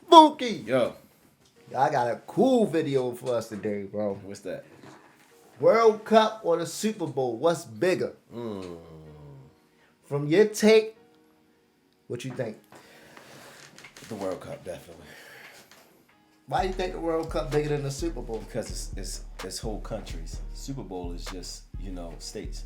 Spooky! Yo, I got a cool video for us today, bro. what's that? World Cup or the Super Bowl? What's bigger? From your take, what you think? The World Cup, definitely. Why you think the World Cup bigger than the Super Bowl? Because it's whole countries. Super Bowl is just, states.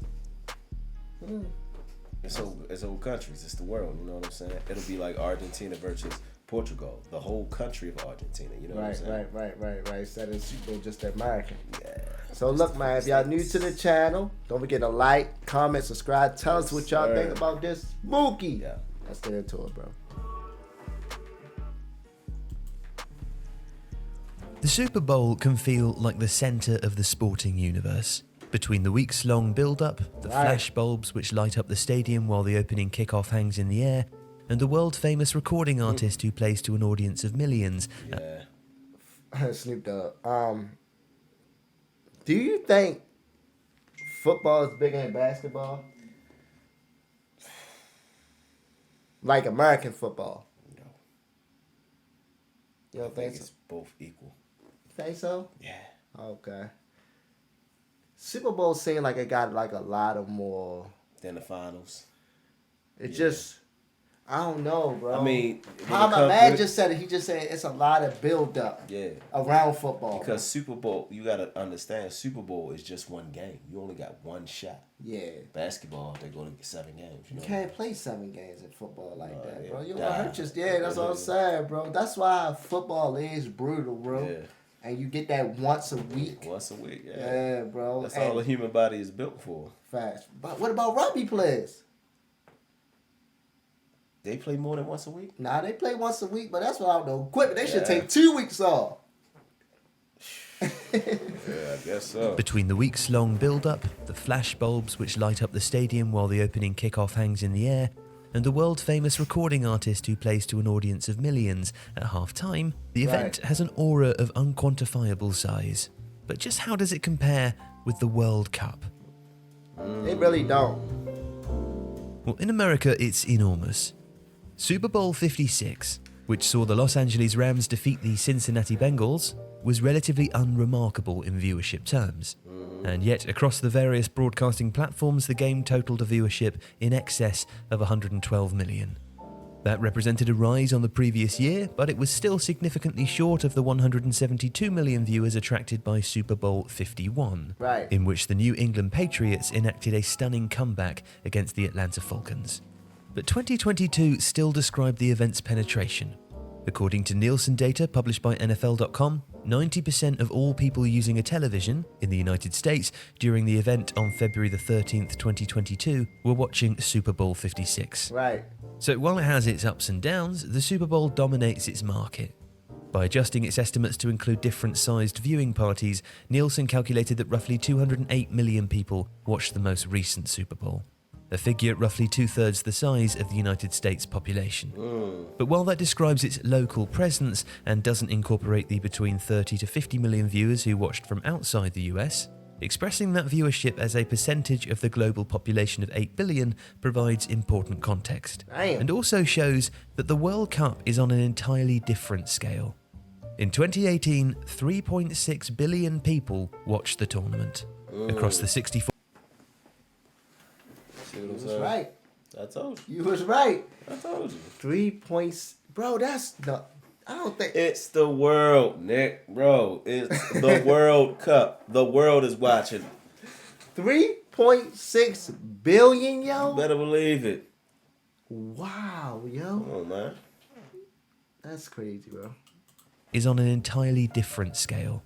It's whole countries. It's the world, you know what I'm saying? It'll be like Argentina versus Portugal. The whole country of Argentina, you know what I'm saying? Right. Instead of Super Bowl, just American. Yeah. So look, man, if y'all new to the channel, don't forget to like, comment, subscribe. Tell us what y'all think about this spooky. Yeah. Let's get into it, bro. The Super Bowl can feel like the centre of the sporting universe. Between the weeks-long build-up, the flashbulbs which light up the stadium while the opening kickoff hangs in the air, and the world-famous recording artist who plays to an audience of millions. Yeah. Snoop Dogg. Do you think football is bigger than basketball? Like American football? No. You don't think so? It's both equal. Think so? Yeah. Okay. Super Bowl seemed like it got like a lot of more. Then the finals. It just, I don't know, bro. I mean, how my man just said it. He just said it's a lot of build up. Yeah. Around football. Because Super Bowl, you gotta understand, Super Bowl is just one game. You only got one shot. Yeah. Basketball, they go to 7 games. You can't play 7 games in football like that, bro. You die. gonna hurt yourself. Yeah, that's what I'm saying, bro. That's why football is brutal, bro. Yeah. And you get that once a week. Once a week, yeah. Yeah, bro. That's all the human body is built for. Facts. But what about rugby players? They play more than once a week? Nah, they play once a week, but that's without no equipment. They should take 2 weeks off. Yeah, I guess so. Between the weeks-long build-up, the flashbulbs which light up the stadium while the opening kickoff hangs in the air, and the world-famous recording artist who plays to an audience of millions at half-time, the event has an aura of unquantifiable size. But just how does it compare with the World Cup? They really don't. Well, in America, it's enormous. Super Bowl 56, which saw the Los Angeles Rams defeat the Cincinnati Bengals, was relatively unremarkable in viewership terms. And yet, across the various broadcasting platforms, the game totaled a viewership in excess of 112 million. That represented a rise on the previous year, but it was still significantly short of the 172 million viewers attracted by Super Bowl 51, in which the New England Patriots enacted a stunning comeback against the Atlanta Falcons. But 2022 still described the event's penetration. According to Nielsen data published by NFL.com, 90% of all people using a television in the United States during the event on February the 13th, 2022 were watching Super Bowl 56. So while it has its ups and downs, the Super Bowl dominates its market. By adjusting its estimates to include different sized viewing parties, Nielsen calculated that roughly 208 million people watched the most recent Super Bowl, a figure roughly 2/3 the size of the United States population. But while that describes its local presence and doesn't incorporate the between 30 to 50 million viewers who watched from outside the US, expressing that viewership as a percentage of the global population of 8 billion provides important context. And also shows that the World Cup is on an entirely different scale. In 2018, 3.6 billion people watched the tournament across the 64. You was right. I told you. You was right. I told you. 3 points. Bro, that's the... I don't think... It's the world, Nick. Bro, it's the World Cup. The world is watching. 3.6 billion, yo? You better believe it. Wow, yo. Come on, man. That's crazy, bro. Is on an entirely different scale.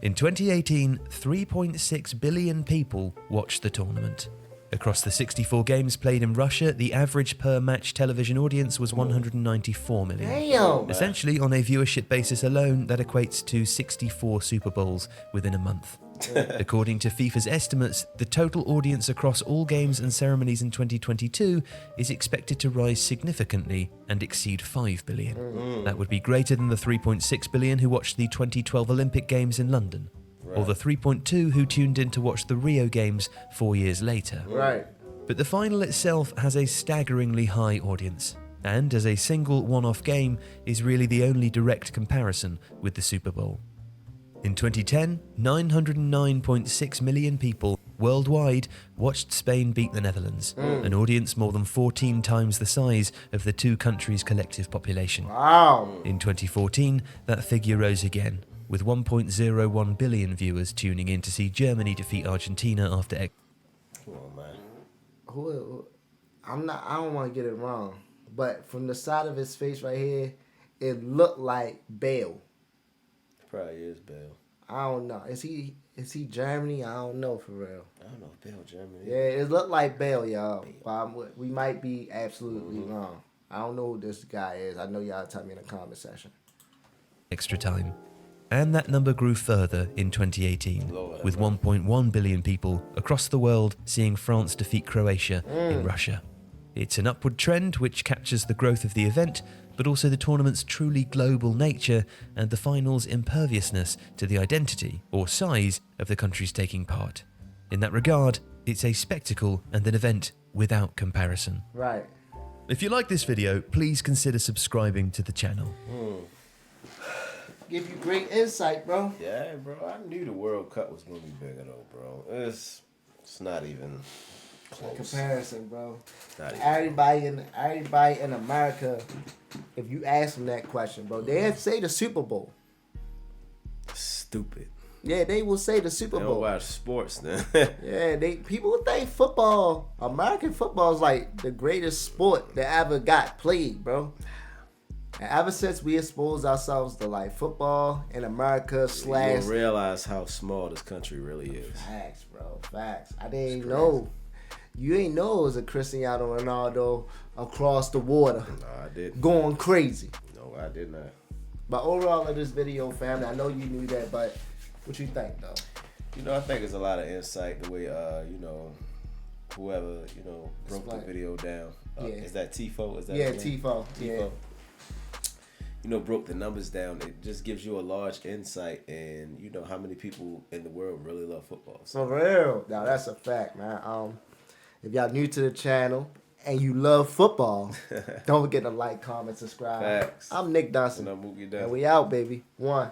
In 2018, 3.6 billion people watched the tournament. Across the 64 games played in Russia, the average per-match television audience was 194 million. Damn! Essentially, on a viewership basis alone, that equates to 64 Super Bowls within a month. According to FIFA's estimates, the total audience across all games and ceremonies in 2022 is expected to rise significantly and exceed 5 billion. That would be greater than the 3.6 billion who watched the 2012 Olympic Games in London, or the 3.2 who tuned in to watch the Rio Games 4 years later. Right. But the final itself has a staggeringly high audience. and as a single one-off game is really the only direct comparison with the Super Bowl. In 2010, 909.6 million people worldwide watched Spain beat the Netherlands, an audience more than 14 times the size of the two countries' collective population. Wow. In 2014, that figure rose again, with 1.01 billion viewers tuning in to see Germany defeat Argentina after Come on, man. I don't want to get it wrong, but from the side of his face right here, it looked like Bale. Probably is Bale. I don't know. Is he Germany? I don't know for real. I don't know if Bale Germany. Yeah, it looked like Bale, y'all. But we might be absolutely wrong. I don't know who this guy is. I know y'all tell me in the comment section. extra time. And that number grew further in 2018, Lord, with 1.1 billion people across the world seeing France defeat Croatia in Russia. It's an upward trend which captures the growth of the event, but also the tournament's truly global nature and the final's imperviousness to the identity or size of the countries taking part. In that regard, it's a spectacle and an event without comparison. Right. If you like this video, please consider subscribing to the channel. Give you great insight, bro. Yeah, bro. I knew the World Cup was gonna be bigger though, bro. It's not even close. Comparison, bro. Not even Everybody in America, if you ask them that question, bro, they say the Super Bowl. Stupid. Yeah, they will say the Super They Bowl. don't watch sports then. Yeah, people think football, American football is like the greatest sport that ever got played, bro. And ever since we exposed ourselves to like football in America You slash don't realize how small this country really is. facts, bro, facts. I didn't know. You ain't know it was a Cristiano Ronaldo across the water No, I didn't. going crazy. No, I did not. But overall of this video, family, I know you knew that, but what you think though? You know, I think it's a lot of insight the way, whoever, broke the Explain. video down. Yeah. Is that Tifo? Is that Yeah, his name? Tifo. Yeah. Broke the numbers down. It just gives you a large insight in, how many people in the world really love football. So, For real. Now that's a fact, man. If y'all new to the channel and you love football, don't forget to like, comment, subscribe. Facts. I'm Nick DUNSON. and I'm Mookie down. And we out, baby. One.